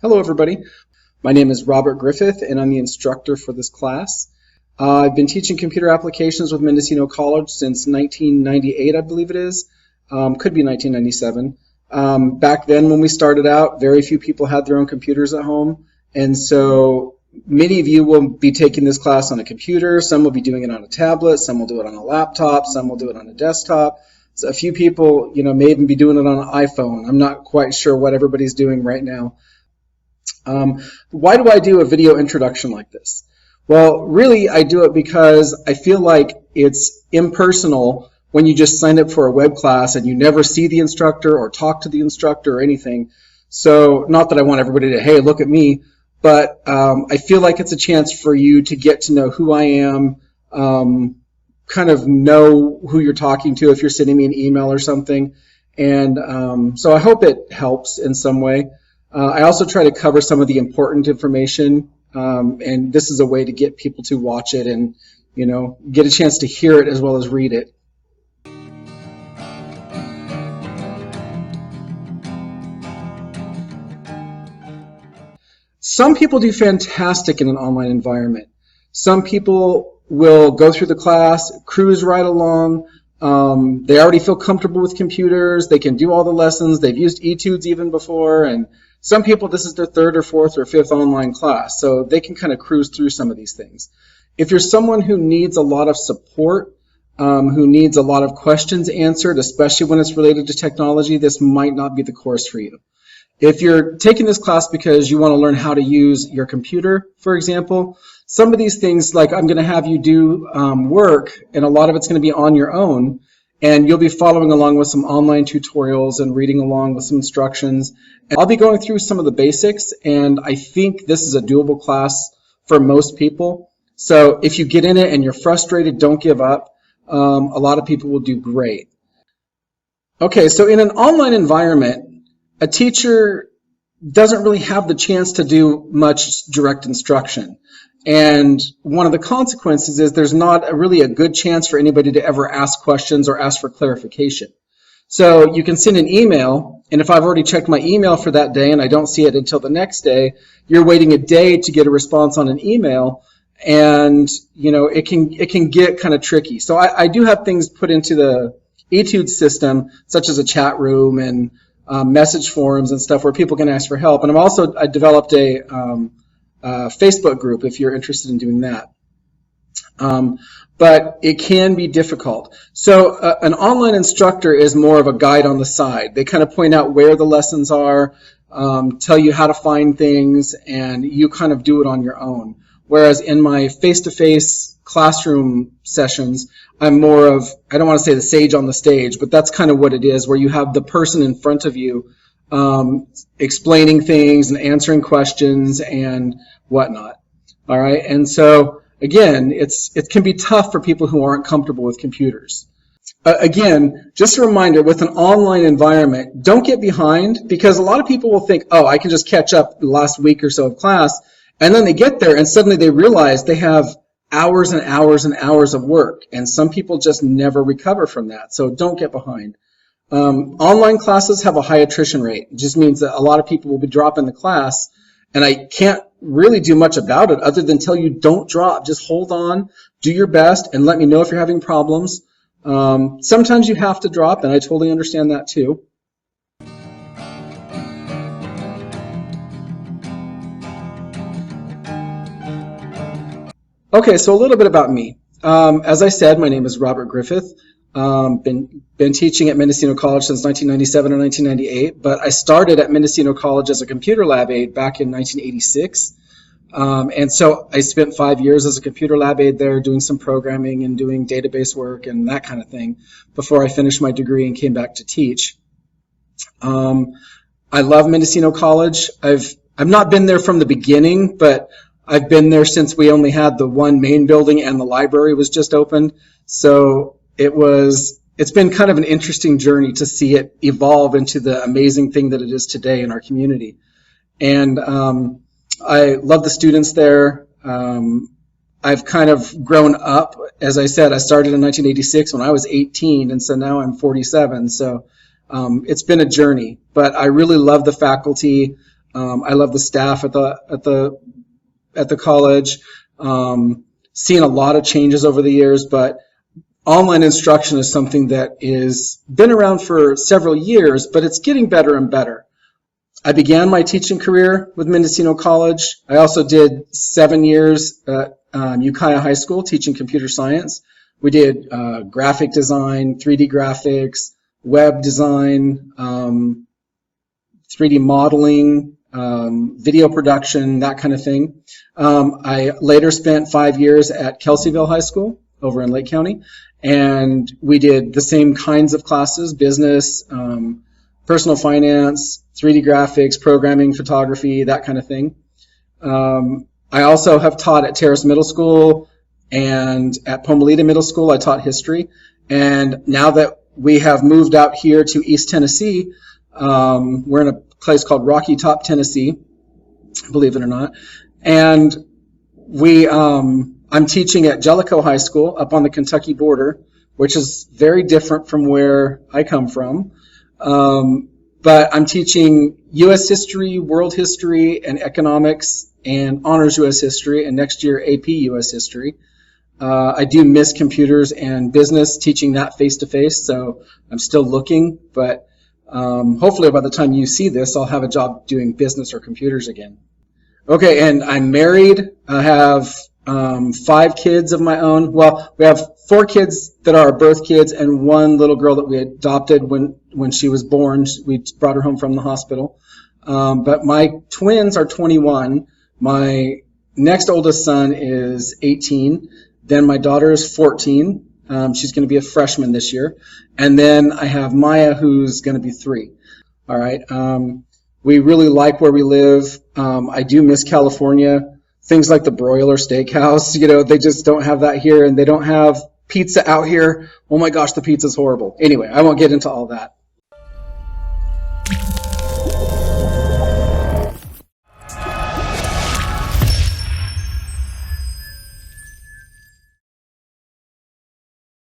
Hello, everybody. My name is Robert Griffith, and I'm the instructor for this class. I've been teaching computer applications with Mendocino College since 1998, I believe it is. Could be 1997. Back then, when we started out, very few people had their own computers at home, and so many of you will be taking this class on a computer. Some will be doing it on a tablet. Some will do it on a laptop. Some will do it on a desktop. So a few people, may even be doing it on an iPhone. I'm not quite sure what everybody's doing right now. Why do I do a video introduction like this? Well, really, I do it because I feel like it's impersonal when you just sign up for a web class and you never see the instructor or talk to the instructor or anything. So not that I want everybody to, hey, look at me, but I feel like it's a chance for you to get to know who I am, kind of know who you're talking to if you're sending me an email or something. And so I hope it helps in some way. I also try to cover some of the important information, and this is a way to get people to watch it and, get a chance to hear it as well as read it. Some people do fantastic in an online environment. Some people will go through the class, cruise right along. They already feel comfortable with computers. They can do all the lessons. They've used etudes even before, and some people, this is their third or fourth or fifth online class, so they can kind of cruise through some of these things. If you're someone who needs a lot of support, who needs a lot of questions answered, especially when it's related to technology, this might not be the course for you. If you're taking this class because you want to learn how to use your computer, for example, some of these things, like I'm going to have you do work, and a lot of it's going to be on your own, and you'll be following along with some online tutorials and reading along with some instructions. And I'll be going through some of the basics, and I think this is a doable class for most people. So if you get in it and you're frustrated, don't give up. A lot of people will do great. Okay, so in an online environment, a teacher doesn't really have the chance to do much direct instruction. And one of the consequences is there's not really a good chance for anybody to ever ask questions or ask for clarification. So you can send an email, and if I've already checked my email for that day and I don't see it until the next day, you're waiting a day to get a response on an email, and it can get kind of tricky. So I do have things put into the etude system, such as a chat room and message forums and stuff where people can ask for help. And I developed a Facebook group if you're interested in doing that. But it can be difficult. So an online instructor is more of a guide on the side. They kind of point out where the lessons are, tell you how to find things, and you kind of do it on your own. Whereas in my face-to-face classroom sessions, I'm more of, I don't want to say the sage on the stage, but that's kind of what it is, where you have the person in front of you explaining things and answering questions and whatnot. All right, and so again, it can be tough for people who aren't comfortable with computers. Again, just a reminder, with an online environment, don't get behind, because a lot of people will think, oh, I can just catch up the last week or so of class, and then they get there and suddenly they realize they have hours and hours and hours of work, and some people just never recover from that, so don't get behind. Online classes have a high attrition rate. It just means that a lot of people will be dropping the class, and I can't really do much about it other than tell you don't drop. Just hold on, do your best, and let me know if you're having problems. Sometimes you have to drop, and I totally understand that too. Okay, so a little bit about me. As I said, my name is Robert Griffith. Been teaching at Mendocino College since 1997 or 1998, but I started at Mendocino College as a computer lab aide back in 1986. And so I spent 5 years as a computer lab aide there doing some programming and doing database work and that kind of thing before I finished my degree and came back to teach. I love Mendocino College. I've not been there from the beginning, but I've been there since we only had the one main building and the library was just opened. So it's been kind of an interesting journey to see it evolve into the amazing thing that it is today in our community. And I love the students there. I've kind of grown up. As I said, I started in 1986 when I was 18, and so now I'm 47. So it's been a journey, but I really love the faculty. I love the staff at the college. Seen a lot of changes over the years, but online instruction is something that is been around for several years, but it's getting better and better. I began my teaching career with Mendocino College. I also did 7 years at Ukiah High School teaching computer science. We did graphic design, 3D graphics, web design, 3D modeling, video production, that kind of thing. I later spent 5 years at Kelseyville High School over in Lake County, and we did the same kinds of classes: business, personal finance, 3D graphics, programming, photography, that kind of thing. I also have taught at Terrace Middle School and at Pomalita Middle School. I taught history. And now that we have moved out here to East Tennessee, we're in a place called Rocky Top, Tennessee, believe it or not. And I'm teaching at Jellicoe High School up on the Kentucky border, which is very different from where I come from. But I'm teaching U.S. history, world history, and economics, and honors U.S. history, and next year AP U.S. history. I do miss computers and business, teaching that face-to-face, so I'm still looking, but hopefully by the time you see this, I'll have a job doing business or computers again. Okay, and I'm married. I have 5 kids of my own. Well, we have 4 kids that are our birth kids and 1 little girl that we adopted when she was born. We brought her home from the hospital. But my twins are 21. My next oldest son is 18. Then my daughter is 14. She's going to be a freshman this year. And then I have Maya, who's going to be 3. All right. We really like where we live. I do miss California. Things like the broiler steakhouse, they just don't have that here, and they don't have pizza out here. Oh my gosh, the pizza's horrible. Anyway, I won't get into all that.